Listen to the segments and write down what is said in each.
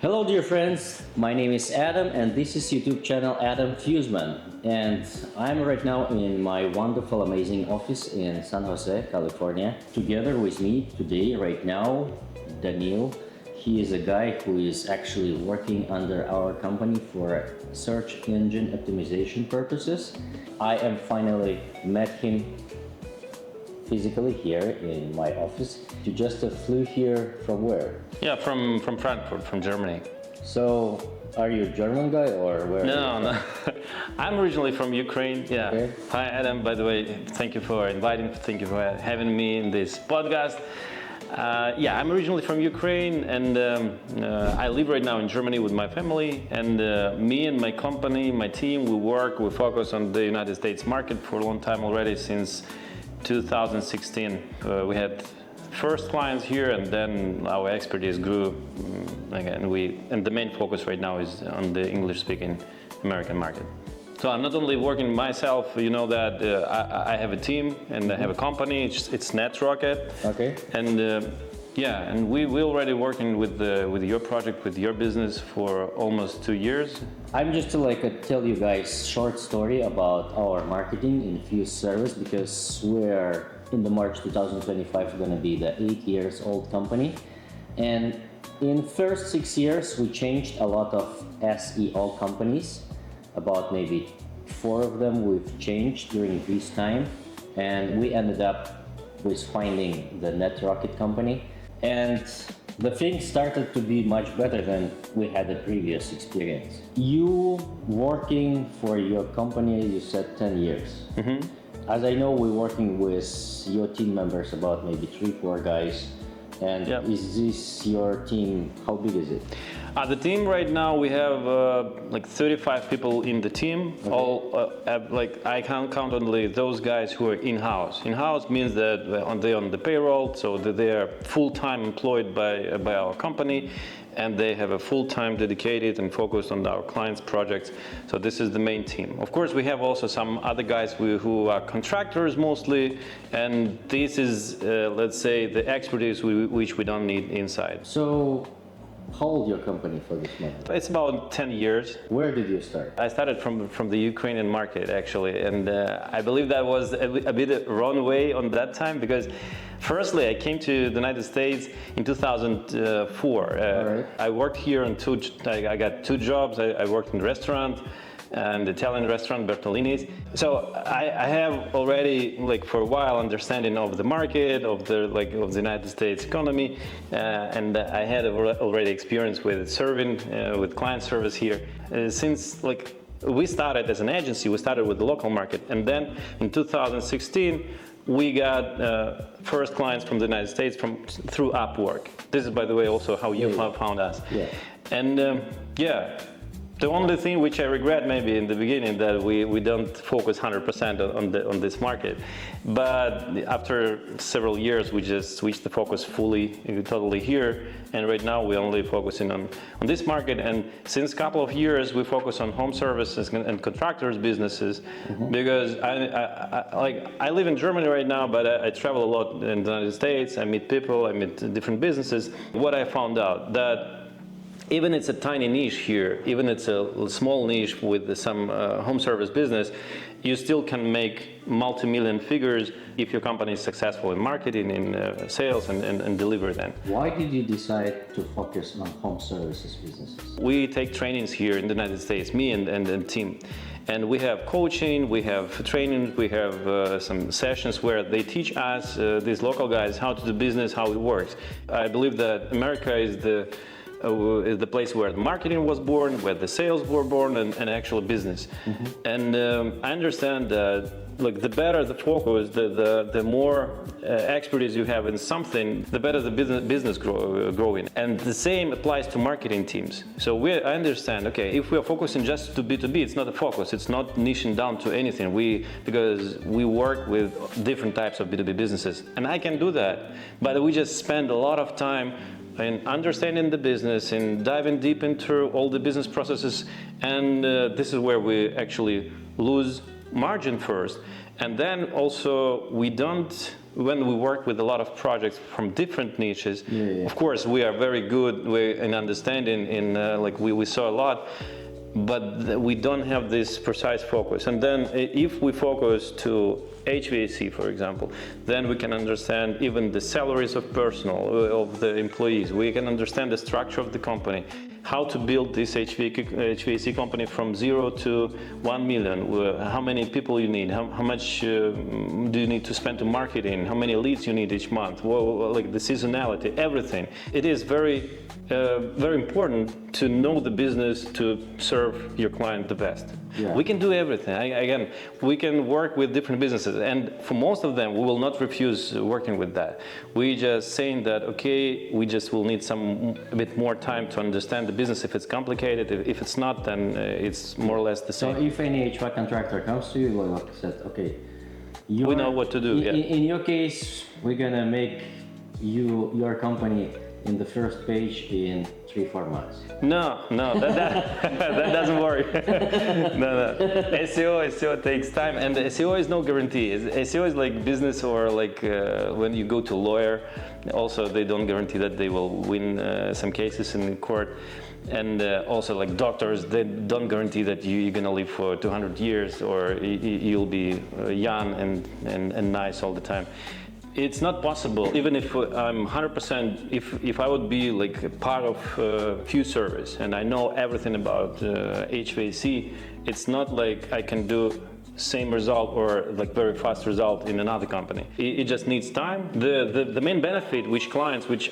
Hello dear friends, my name is Adam and this is YouTube channel Adam Fusman, and I'm right now in my wonderful amazing office in San Jose, California. Together with me today right now, Daniil. He is a guy who is actually working under our company for search engine optimization purposes. I am finally met him physically here in my office. You just flew here from where? Yeah, from Frankfurt, from Germany. So, are you a German guy or where? No. I'm originally from Ukraine. Yeah. Okay. Hi, Adam. By the way, thank you for inviting. Thank you for having me in this podcast. Yeah, I'm originally from Ukraine, and I live right now in Germany with my family. And me and my company, my team, we focus on the United States market for a long time already, since 2016. We had first clients here, and then our expertise grew. And the main focus right now is on the English-speaking American market. So I'm not only working myself, you know that I have a team and I have a company. It's NetRocket. Okay. And yeah, and we already working with your project, with your business for almost 2 years. I'm just to tell you guys short story about our marketing in Fuse service, because we're in the March 2025 going to be the 8 years old company, and in first 6 years we changed a lot of SEO companies. About maybe 4 of them we've changed during this time, and we ended up with finding the NetRocket company, and the thing started to be much better than we had the previous experience. You working for your company, you said 10 years. Mm-hmm. As I know, we're working with your team members, about maybe 3-4 guys. And Yep. Is this your team? How big is it? The team right now, we have like 35 people in the team. Okay. All I can't count only those guys who are in-house. In-house means that they're on the payroll, so that they are full-time employed by our company, and they have a full-time dedicated and focused on our clients' projects. So this is the main team. Of course, we have also some other guys who are contractors mostly, and this is, let's say, the expertise which we don't need inside. So, how old your company for this month? It's about 10 years. Where did you start? I started from the Ukrainian market, actually, and I believe that was a bit wrong way on that time, because firstly I came to the United States in 2004. Right. I worked here on I got 2 jobs. I worked in a restaurant, an Italian restaurant, Bertolini's. So I have already, for a while, understanding of the market, of the United States economy, and I had already experience with serving, with client service here. Since we started as an agency, we started with the local market, and then in 2016 we got first clients from the United States through Upwork. This is, by the way, also how you found us. Yeah. And yeah. The only thing which I regret maybe in the beginning, that we don't focus 100% on this market, but after several years we just switched the focus totally here, and right now we're only focusing on this market. And since a couple of years we focus on home services and contractors businesses. Mm-hmm. Because I live in Germany right now, but I travel a lot in the United States. I meet people, I meet different businesses. What I found out, that even it's a tiny niche here, even it's a small niche with some home service business, you still can make multi-million figures if your company is successful in marketing, in sales, and delivery then. Why did you decide to focus on home services businesses? We take trainings here in the United States, me and the team. And we have coaching, we have training, we have some sessions where they teach us, these local guys, how to do business, how it works. I believe that America is the place where the marketing was born, where the sales were born, and actual business. Mm-hmm. And I understand that the better the focus, the more expertise you have in something, the better the business growing. And the same applies to marketing teams. So I understand, okay, if we are focusing just to B2B, it's not a focus, it's not niching down to anything. Because we work with different types of B2B businesses, and I can do that, but we just spend a lot of time in understanding the business and diving deep into all the business processes, and this is where we actually lose margin first. And then also we don't when we work with a lot of projects from different niches, of course we are very good in understanding, like we saw a lot, but we don't have this precise focus. And then if we focus to HVAC, for example, then we can understand even the salaries of personnel, of the employees. We can understand the structure of the company, how to build this HVAC company from 0 to 1 million, how many people you need, how much do you need to spend to marketing, how many leads you need each month, like the seasonality, everything. It is very important to know the business to serve your client the best. Yeah. We can do everything. Again, we can work with different businesses, and for most of them, we will not refuse working with that. We just saying that, okay, we just will need a bit more time to understand the business. If it's complicated, if it's not, then it's more or less the same. So if any HVAC contractor comes to you, like I said, okay, we know what to do. In your case, we're gonna make your company in the first page in 3-4 months. No, that doesn't work. No. SEO takes time, and SEO is no guarantee. SEO is like business, or like when you go to a lawyer, also they don't guarantee that they will win some cases in court. And also like doctors, they don't guarantee that you're gonna live for 200 years, or you'll be young and nice all the time. It's not possible. Even if I'm 100%, if I would be like a part of Few Service and I know everything about HVAC, it's not like I can do same result or like very fast result in another company. It just needs time. The main benefit which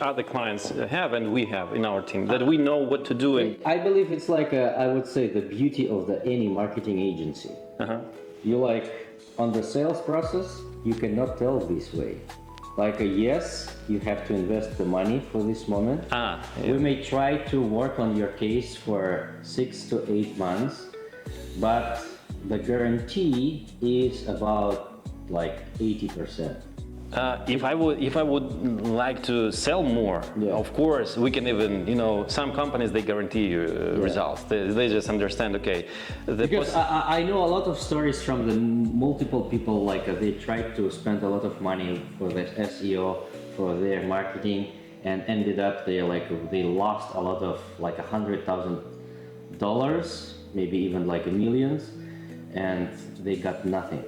other clients have and we have in our team, that we know what to do. And I believe it's like I would say the beauty of any marketing agency. You like on the sales process, you cannot tell this way. Like yes, you have to invest the money for this moment. We may try to work on your case for 6 to 8 months, but the guarantee is about like 80%. If I would like to sell more, of course we can even, some companies, they guarantee you results. They just understand, okay. Because I know a lot of stories from the multiple people, like they tried to spend a lot of money for the SEO, for their marketing, and ended up they lost a lot of like $100,000, maybe even like millions, and they got nothing.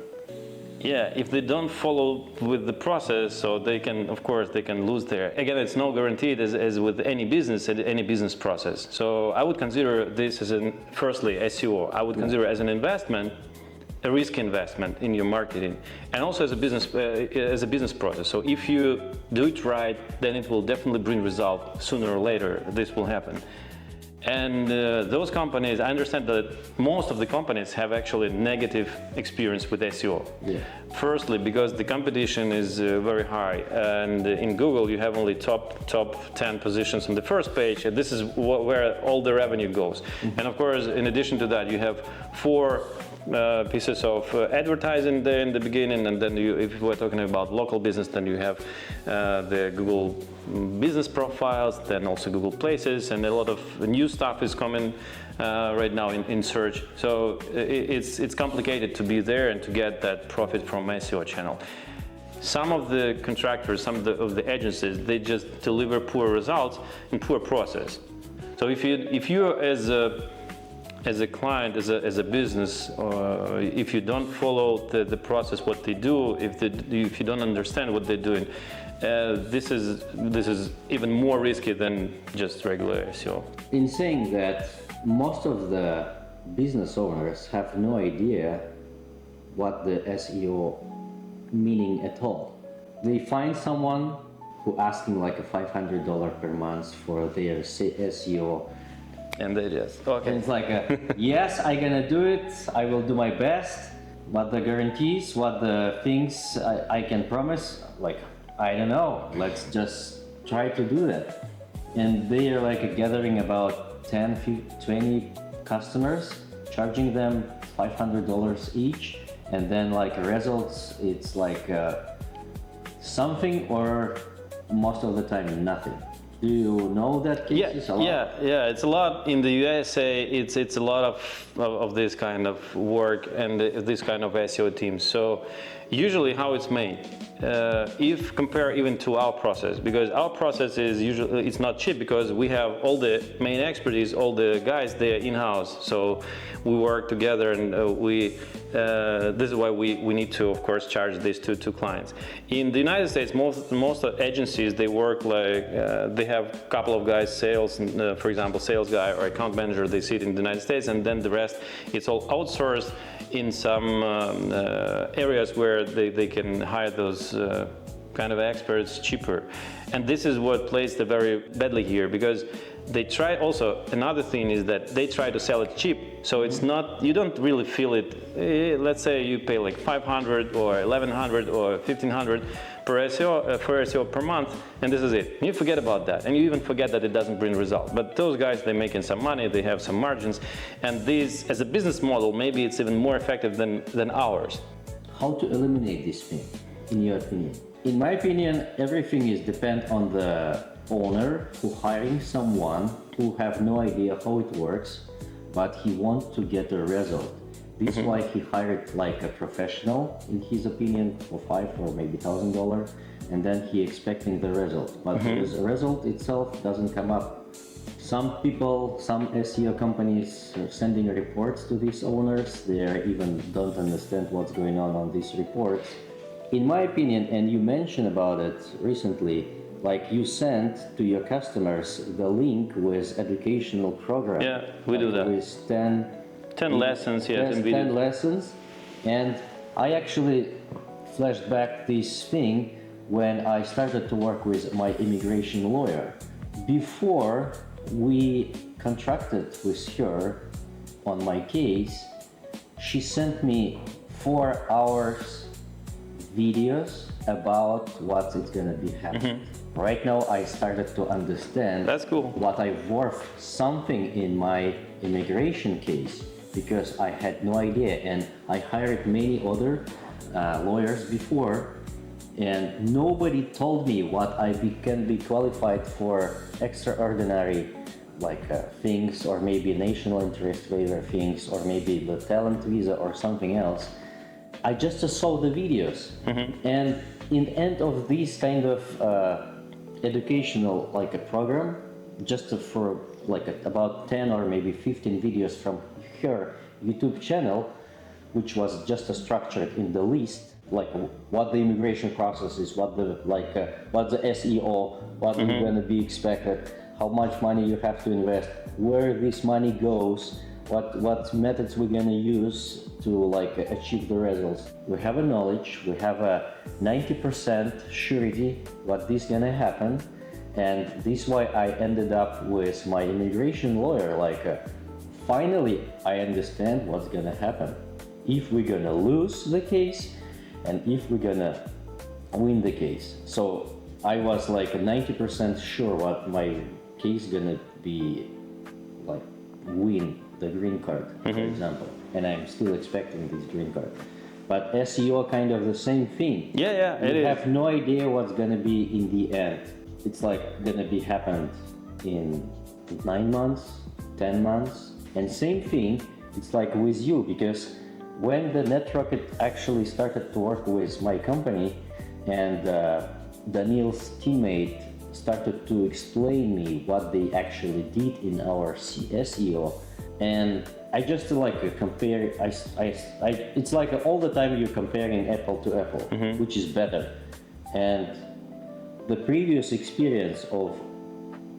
Yeah, if they don't follow with the process, so they can, of course, they can lose their. Again, it's no guaranteed as with any business process. So I would consider this as firstly SEO. I would consider as an investment, a risk investment in your marketing, and also as a business process. So if you do it right, then it will definitely bring result sooner or later. This will happen. And those companies, I understand that most of the companies have actually negative experience with SEO. Firstly, because the competition is very high, and in Google you have only top 10 positions on the first page, and this is where all the revenue goes. And of course, in addition to that, you have 4 pieces of advertising there in the beginning, and then if we're talking about local business, then you have the Google business profiles, then also Google Places, and a lot of new stuff is coming right now in search. So it's complicated to be there and to get that profit from SEO channel. Some of the contractors, some of the agencies, they just deliver poor results and poor process. So if you as a client, as a business, if you don't follow the process, what they do, if you don't understand what they're doing, this is even more risky than just regular SEO. In saying that, most of the business owners have no idea what the SEO meaning at all. They find someone who asking like a $500 per month for their SEO. And they just, okay. And it's like, yes, I'm gonna do it, I will do my best, but the guarantees, what the things I can promise, like, I don't know, let's just try to do that. And they are like gathering about 10, 20 customers, charging them $500 each, and then like results, it's like something, or most of the time nothing. Do you know that cases a lot? Yeah, it's a lot in the USA. It's a lot of this kind of work and this kind of SEO teams. So usually how it's made. If compare even to our process, because our process is usually it's not cheap because we have all the main expertise, all the guys there in-house. So we work together, and this is why we need to, of course, charge this to clients. In the United States, most agencies, they work like they have a couple of guys, sales, for example, sales guy or account manager. They sit in the United States, and then the rest it's all outsourced in some areas where they can hire those kind of experts cheaper. And this is what plays the very badly here, because they try also, another thing is that they try to sell it cheap. So it's not, you don't really feel it. Let's say you pay like 500 or 1100 or 1500 per SEO, for SEO per month, and this is it. You forget about that, and you even forget that it doesn't bring result. But those guys, they're making some money, they have some margins, and this, as a business model, maybe it's even more effective than ours. How to eliminate this thing, in your opinion? In my opinion, everything is depend on the owner who hiring someone who have no idea how it works, but he wants to get a result. This is why he hired like a professional, in his opinion, for $500 or maybe $1,000, and then he expecting the result. But the result itself doesn't come up. Some people, some SEO companies are sending reports to these owners. They even don't understand what's going on these reports. In my opinion, and you mentioned about it recently, like you sent to your customers the link with educational program. Yeah, we do that. With 10 lessons, yeah, 10 lessons. And I actually flashed back this thing when I started to work with my immigration lawyer. Before we contracted with her on my case, she sent me 4 hours videos about what is gonna be happening. Right now I started to understand That's cool. what I've worth something in my immigration case, because I had no idea, and I hired many other lawyers before, and nobody told me what can be qualified for extraordinary things, or maybe national interest waiver things, or maybe the talent visa or something else. I just saw the videos, and in the end of this kind of educational a program, just for about 10 or maybe 15 videos from her YouTube channel, which was just structured in the list, like what the immigration process is, what the SEO, what is going to be expected, how much money you have to invest, where this money goes, what methods we're going to use to achieve the results. We have a knowledge, we have a 90% surety what this gonna happen, and this is why I ended up with my immigration lawyer. Finally I understand what's gonna happen, if we're gonna lose the case and if we're gonna win the case. So I was 90% sure what my case gonna be, win the green card, for example, and I'm still expecting this green card. But SEO kind of the same thing. Yeah, it is. You have no idea what's gonna be in the end. It's gonna be happened in 9 months, 10 months, and same thing. It's with you, because when the NetRocket actually started to work with my company, and Daniil's teammate started to explain me what they actually did in our SEO, and I just compare. It's all the time you're comparing apple to apple, which is better. And the previous experience of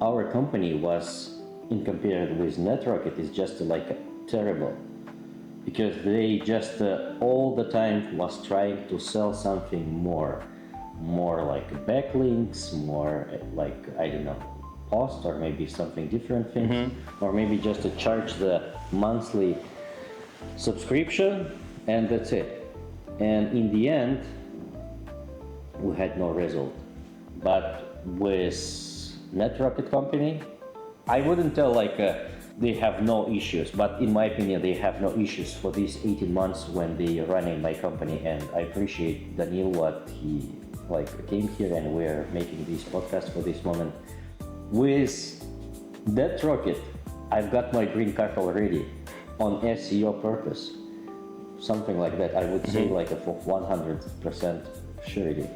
our company was, in compared with NetRocket, is just terrible, because they just all the time was trying to sell something more backlinks, more I don't know, post, or maybe something different things, or maybe just to charge the monthly subscription, and that's it. And in the end, we had no result. But with NetRocket company, I wouldn't tell they have no issues, but in my opinion, they have no issues for these 18 months when they are running my company. And I appreciate Daniil, what he came here, and we're making this podcast for this moment. With NetRocket, I've got my green card already on SEO purpose. something like that. I would say like a for 100% surety.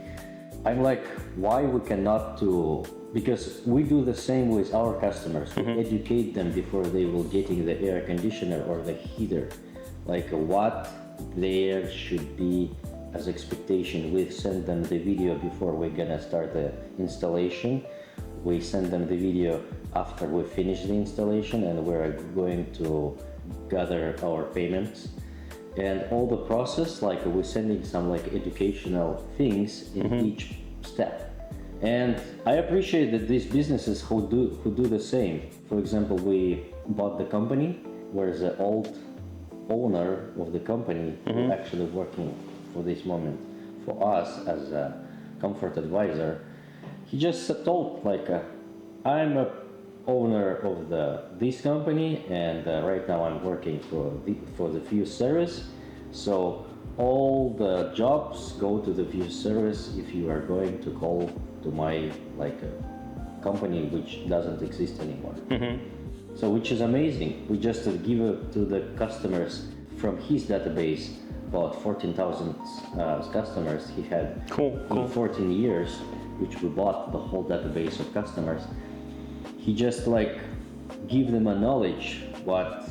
I'm like, why we cannot do, because we do the same with our customers. We educate them before they will getting the air conditioner or the heater, like what there should be as expectation. We send them the video before we're gonna start the installation. We send them the video after we finish the installation, and we're going to gather our payments. And all the process, like we're sending some like educational things in each step. And I appreciate that these businesses who do the same. For example, we bought the company where the old owner of the company who actually working for this moment for us as a comfort advisor. He just told like, I'm a owner of this company, and right now I'm working for the Fuse service. So all the jobs go to the Fuse service if you are going to call to my like company which doesn't exist anymore. So which is amazing. We just give it to the customers from his database, about 14,000 customers he had in 14 years, which we bought the whole database of customers. He just like give them a knowledge what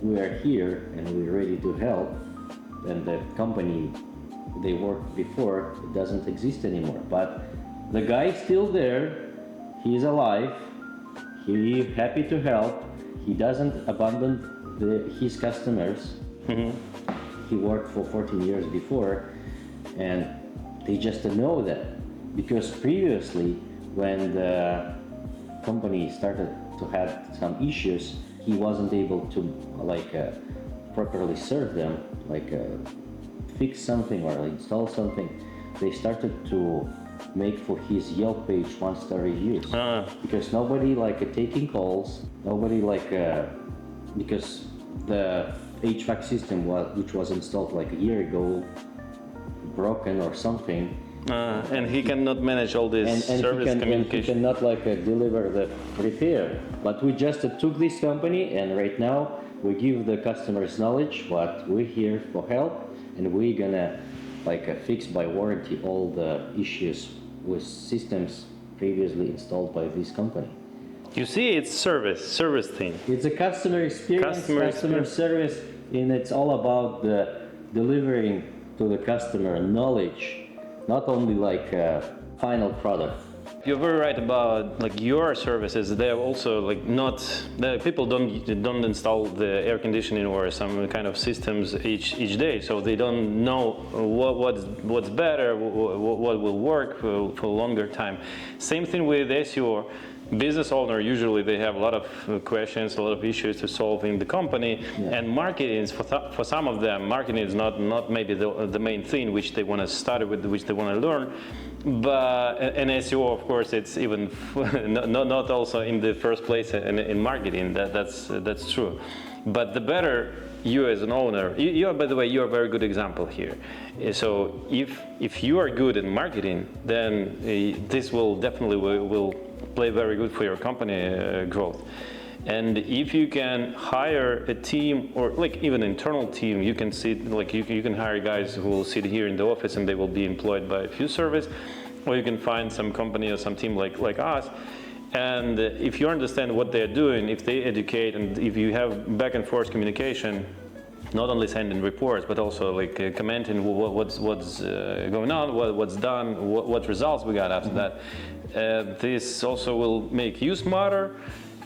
we are here and we're ready to help, and the company they worked before, it doesn't exist anymore. But the guy is still there, he's alive, he happy to help, he doesn't abandon his customers. He worked for 14 years before, and they just know that, because previously when the company started to have some issues, he wasn't able to like properly serve them, like fix something or install something. They started to make for his Yelp page 1-star reviews, because nobody like taking calls, nobody like because the HVAC system which was installed like a year ago broken or something. And he cannot manage all this service communication. And he cannot like deliver the repair. But we just took this company, and right now we give the customers knowledge what we're here for help, and we're gonna like fix by warranty all the issues with systems previously installed by this company. You see, it's service thing. It's a customer experience, customer service, and it's all about the delivering to the customer knowledge, not only like a final product. You're very right about like your services. They're also like not the people don't install the air conditioning or some kind of systems each day, so they don't know what's better, what will work for a longer time. Same thing with SEO. Business owner, usually they have a lot of questions, a lot of issues to solve in the company, and marketing is for some of them. Marketing is not maybe the main thing which they want to start with, which they want to learn. But and SEO, of course, it's even not also in the first place in marketing. That's true. But the better you as an owner, you by the way, you're a very good example here. So if you are good in marketing, then this will definitely will play very good for your company growth. And if you can hire a team, or like even internal team, you can see like you can hire guys who will sit here in the office and they will be employed by a Fuse service, or you can find some company or some team like us. And if you understand what they're doing, if they educate, and if you have back and forth communication, not only sending reports, but also like commenting what's going on, what's done, what results we got after that. This also will make you smarter,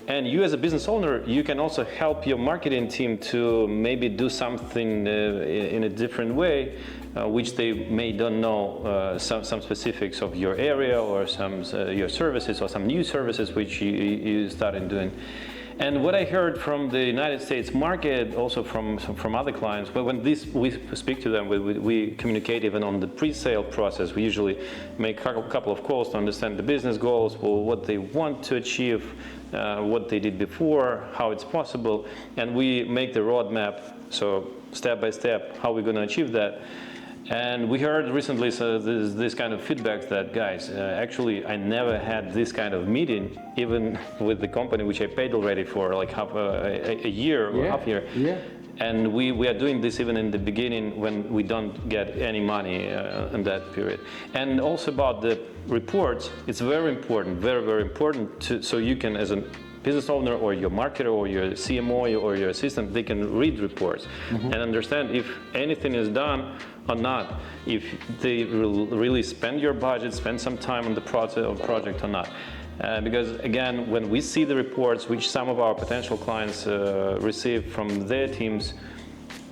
and you as a business owner, you can also help your marketing team to maybe do something in a different way, which they may don't know some specifics of your area, or some your services, or some new services which you started doing. And what I heard from the United States market, also from other clients, but when we speak to them, we communicate even on the pre-sale process. We usually make a couple of calls to understand the business goals, what they want to achieve, what they did before, how it's possible, and we make the roadmap, so step by step, how we're going to achieve that. And we heard recently this kind of feedback that, guys, actually I never had this kind of meeting, even with the company which I paid already for like half a year or half year. And we are doing this even in the beginning when we don't get any money in that period. And also about the reports, it's very important, very important so you can, as a business owner or your marketer or your CMO or your assistant, they can read reports and understand if anything is done or not, if they really spend your budget, spend some time on the project or not. Because again, when we see the reports which some of our potential clients receive from their teams,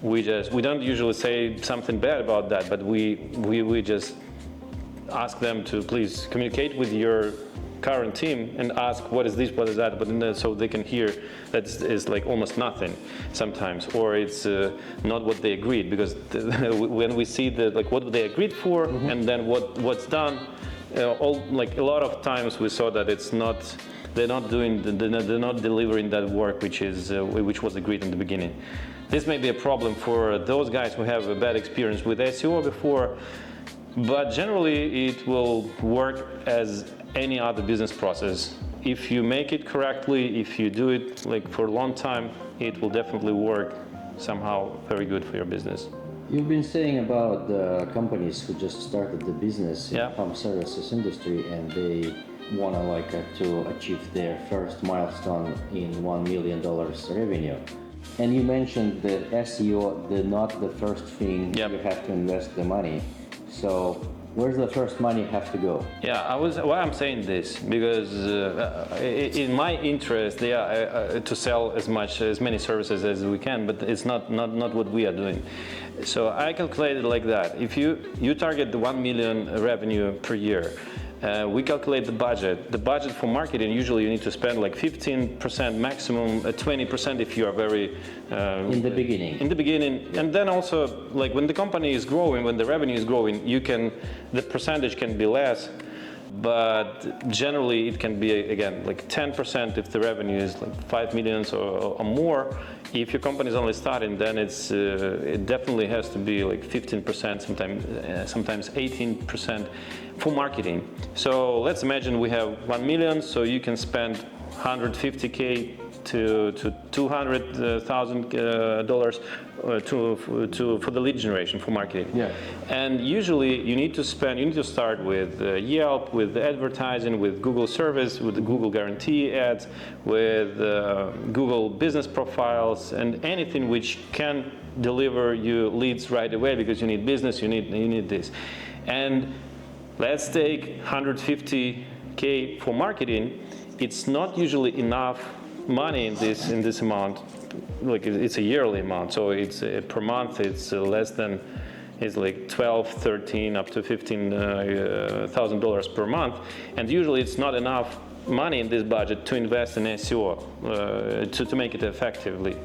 we don't usually say something bad about that, but we just ask them to please communicate with your current team and ask what is this, what is that, but so they can hear that is like almost nothing sometimes, or it's not what they agreed, because when we see what they agreed for and then what's done, like a lot of times we saw that they're not delivering that work which was agreed in the beginning. This may be a problem for those guys who have a bad experience with SEO before, but generally it will work as any other business process. If you make it correctly, if you do it like for a long time, it will definitely work somehow very good for your business. You've been saying about the companies who just started the business in the home services industry, and they want to achieve their first milestone in $1 million revenue. And you mentioned that SEO is not the first thing you have to invest the money. So where's the first money have to go? Yeah, why I'm saying this, because in my interest, to sell as many services as we can, but it's not what we are doing. So I calculated like that. If you target the 1 million revenue per year, we calculate the budget. The budget for marketing, usually you need to spend like 15% maximum, 20% if you are very... in the beginning. In the beginning. And then also, like when the company is growing, when the revenue is growing, the percentage can be less. But generally it can be, again, like 10% if the revenue is like 5 million or more. If your company is only starting, then it definitely has to be like 15%, sometimes 18% for marketing. So let's imagine we have 1 million, so you can spend 150K to $200,000 for the lead generation for marketing. Yeah. And usually you need to start with Yelp, with advertising, with Google service, with the Google guarantee ads, with Google business profiles, and anything which can deliver you leads right away, because you need business, you need this. And let's take 150K for marketing. It's not usually enough money in this amount. Like it's a yearly amount, so it's per month it's like 12, 13 up to $15,000 per month, and usually it's not enough money in this budget to invest in SEO to make it effectively.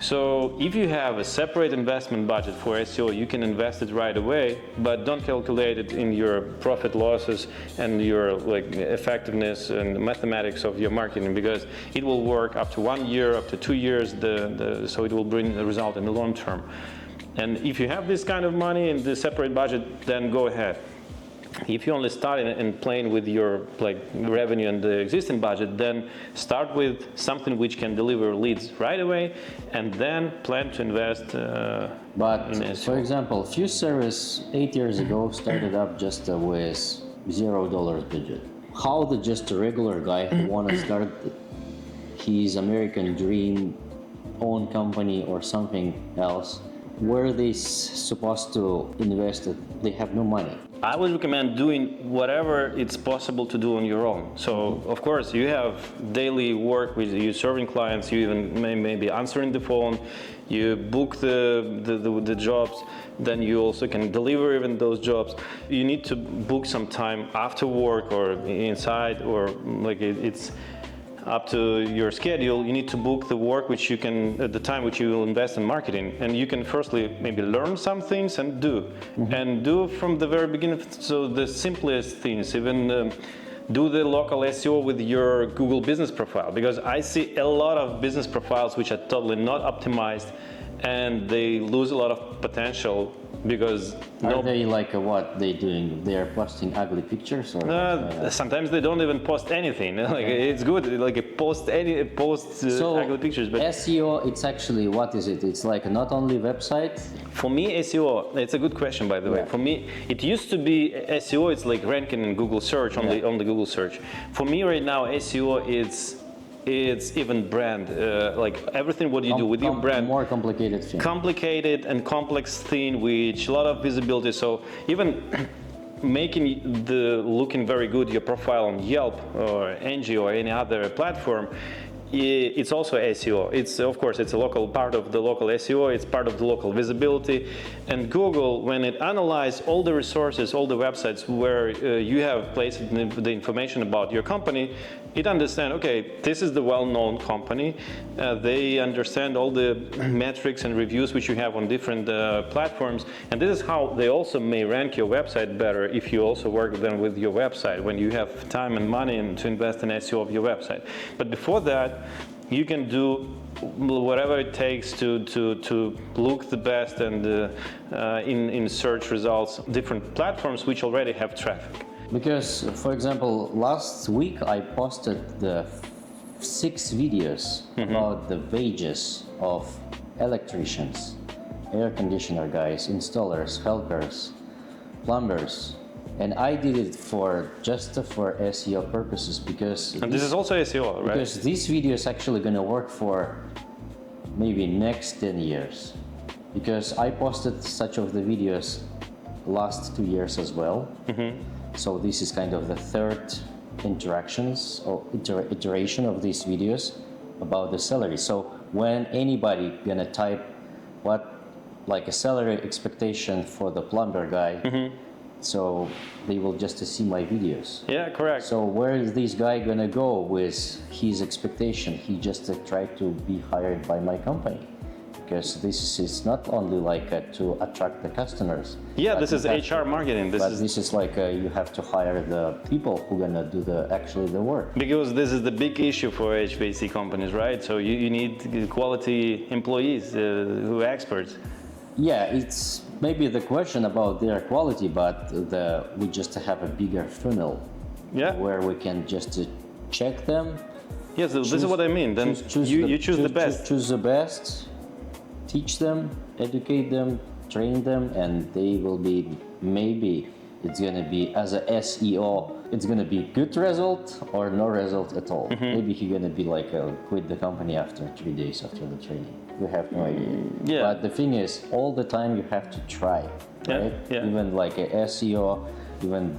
So if you have a separate investment budget for SEO, you can invest it right away, but don't calculate it in your profit losses and your effectiveness and mathematics of your marketing, because it will work up to 1 year, up to 2 years, so it will bring the result in the long term. And if you have this kind of money in the separate budget, then go ahead. If you only start and playing with your revenue and the existing budget, then start with something which can deliver leads right away, and then plan to invest But in SEO. for example, Fuse Service 8 years ago started up just with $0 budget. How just a regular guy who want to start his American dream own company or something else, where are they supposed to invest it? They have no money. I would recommend doing whatever it's possible to do on your own. So, of course, you have daily work with you serving clients, you even maybe answering the phone, you book the jobs, then you also can deliver even those jobs. You need to book some time after work or inside, or it's up to your schedule. You need to book the work which you can, at the time which you will invest in marketing, and you can firstly maybe learn some things and do from the very beginning. So the simplest things, even do the local SEO with your Google business profile, because I see a lot of business profiles which are totally not optimized, and they lose a lot of potential because Are they like what they doing? They are posting ugly pictures, or sometimes they don't even post anything. Like it's good, like post so ugly pictures. But SEO, it's actually, what is it? It's like not only website. for me, SEO, it's a good question, by the way. For me, it used to be SEO. It's like ranking in Google search on the Google search. For me, right now, SEO it's even brand, like everything what you do with your brand. More complicated thing. Complicated and complex thing, which a lot of visibility. So even making looking very good your profile on Yelp or Angie or any other platform, it's also SEO. It's, of course, it's a local part of the local SEO. It's part of the local visibility. And Google, when it analyzes all the resources, all the websites where you have placed the information about your company, it understands, okay, this is the well-known company. They understand all the metrics and reviews which you have on different platforms. And this is how they also may rank your website better if you also work then with your website, when you have time and money to invest in SEO of your website. But before that, you can do whatever it takes to look the best and in search results, different platforms which already have traffic. Because, for example, last week I posted the 6 videos about the wages of electricians, air conditioner guys, installers, helpers, plumbers, and I did it just for SEO purposes, because And this is also SEO, right? Because these videos actually gonna work for maybe next 10 years, because I posted such of the videos last 2 years as well. So this is kind of the third interactions or iteration of these videos about the salary. So when anybody gonna type like a salary expectation for the plumber guy, so they will just see my videos. Yeah, correct. So where is this guy gonna go with his expectation? He just tried to be hired by my company. Because this is not only like to attract the customers. Yeah, this is HR marketing. This is like you have to hire the people who are gonna do actually the work. Because this is the big issue for HVAC companies, right? So you need quality employees who are experts. Yeah, it's maybe the question about their quality, but we just have a bigger funnel. Yeah. Where we can just check them. Yes, this is what I mean. Then you choose the best. Choose the best. Teach them, educate them, train them, and they will be, maybe it's gonna be, as a SEO, it's gonna be good result or no result at all. Maybe he's gonna be like quit the company after 3 days after the training. We have no idea. Yeah. But the thing is, all the time you have to try, right? Yeah. Even like a SEO, even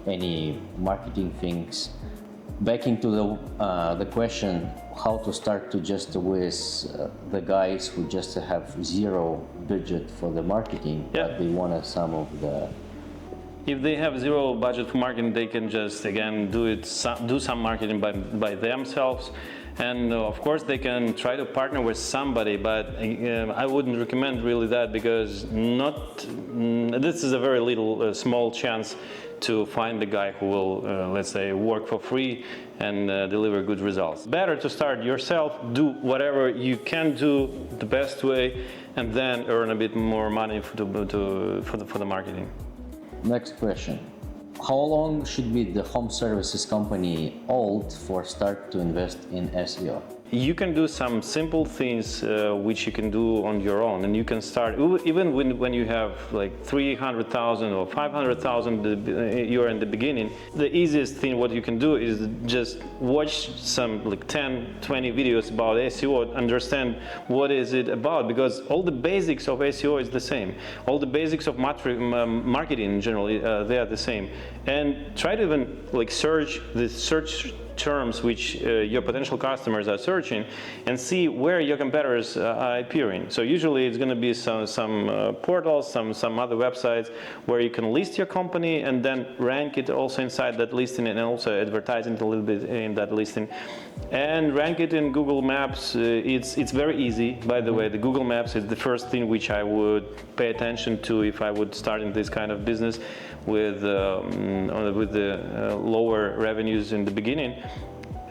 any marketing things. Back into the question, how to start to just with the guys who just have zero budget for the marketing, but they want some of the. If they have zero budget for marketing, they can just again do some marketing by themselves. And of course, they can try to partner with somebody, but I wouldn't recommend really that, because this is a very little small chance to find the guy who will, let's say, work for free and deliver good results. Better to start yourself, do whatever you can do the best way, and then earn a bit more money for the marketing. Next question. How long should be the home services company old for start to invest in SEO? You can do some simple things which you can do on your own, and you can start even when you have like 300,000 or 500,000. You're in the beginning. The easiest thing what you can do is just watch some like 10, 20 videos about SEO, understand what is it about, because all the basics of SEO is the same. All the basics of marketing in general, they are the same. And try to even like search the search terms which your potential customers are searching, and see where your competitors are appearing. So usually it's going to be some portals, some other websites where you can list your company and then rank it also inside that listing, and also advertising a little bit in that listing, and rank it in Google Maps. It's very easy, by the way. The Google Maps is the first thing which I would pay attention to if I would start in this kind of business with the lower revenues in the beginning.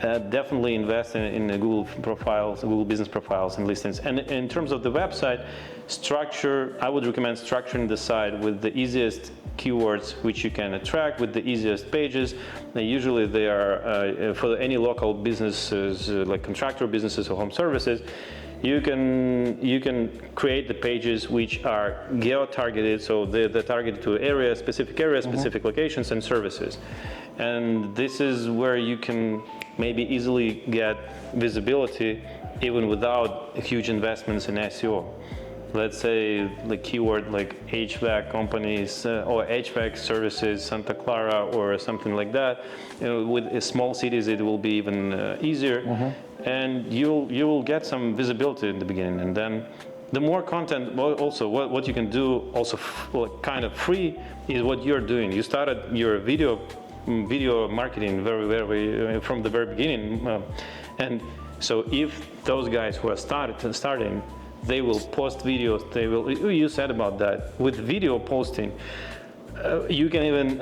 definitely invest in the Google profiles, Google business profiles and listings. And in terms of the website structure, I would recommend structuring the site with the easiest keywords which you can attract, with the easiest pages. Usually they are for any local businesses like contractor businesses or home services. You can create the pages which are geo-targeted, so they're targeted to specific locations and services. And this is where you can maybe easily get visibility even without huge investments in SEO. Let's say the keyword like HVAC companies or HVAC services, Santa Clara or something like that. With small cities, it will be even easier, and you will get some visibility in the beginning. And then the more content, also what you can do, also kind of free, is what you're doing. You started your video marketing very from the very beginning, and so if those guys who are starting, they will post videos. You said about that with video posting. You can even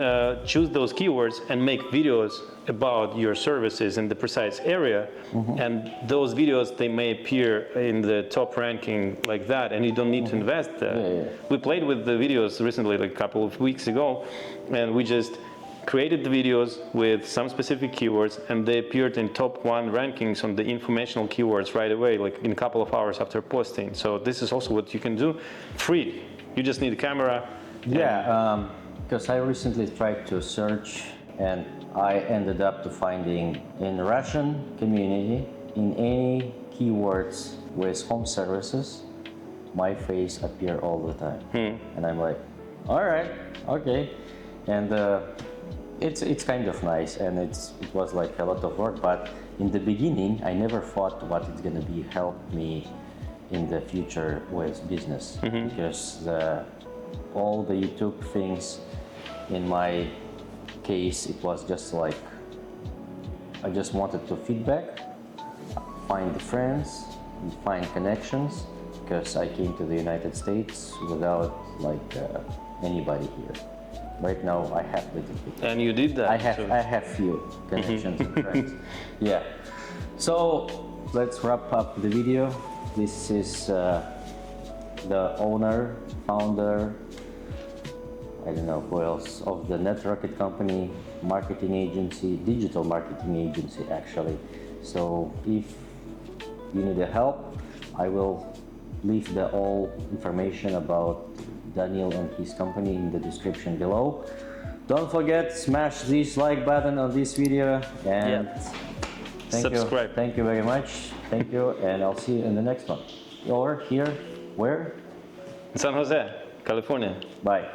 choose those keywords and make videos about your services in the precise area, and those videos, they may appear in the top ranking like that, and you don't need to invest. We played with the videos recently, like a couple of weeks ago, and we just created the videos with some specific keywords, and they appeared in top 1 rankings on the informational keywords right away, like in a couple of hours after posting. So this is also what you can do free. You just need a camera. Yeah, because I recently tried to search, and I ended up to finding in Russian community, in any keywords with home services, my face appear all the time. And I'm like, all right, okay. And it's kind of nice, and it was like a lot of work, but in the beginning I never thought what it's gonna be help me in the future with business, because all the YouTube things, in my case, it was just like I just wanted to feedback, find the friends, and find connections, because I came to the United States without like anybody here. Right now, I have little people. And you did that. I have few connections and friends. Yeah. So let's wrap up the video. This is the owner, founder, I don't know who else, of the NetRocket company, marketing agency, digital marketing agency actually. So if you need help, I will leave the all information about Daniel and his company in the description below. Don't forget, smash this like button on this video, and subscribe. Thank you very much. Thank you, and I'll see you in the next one. Or here, where? San Jose, California. Bye.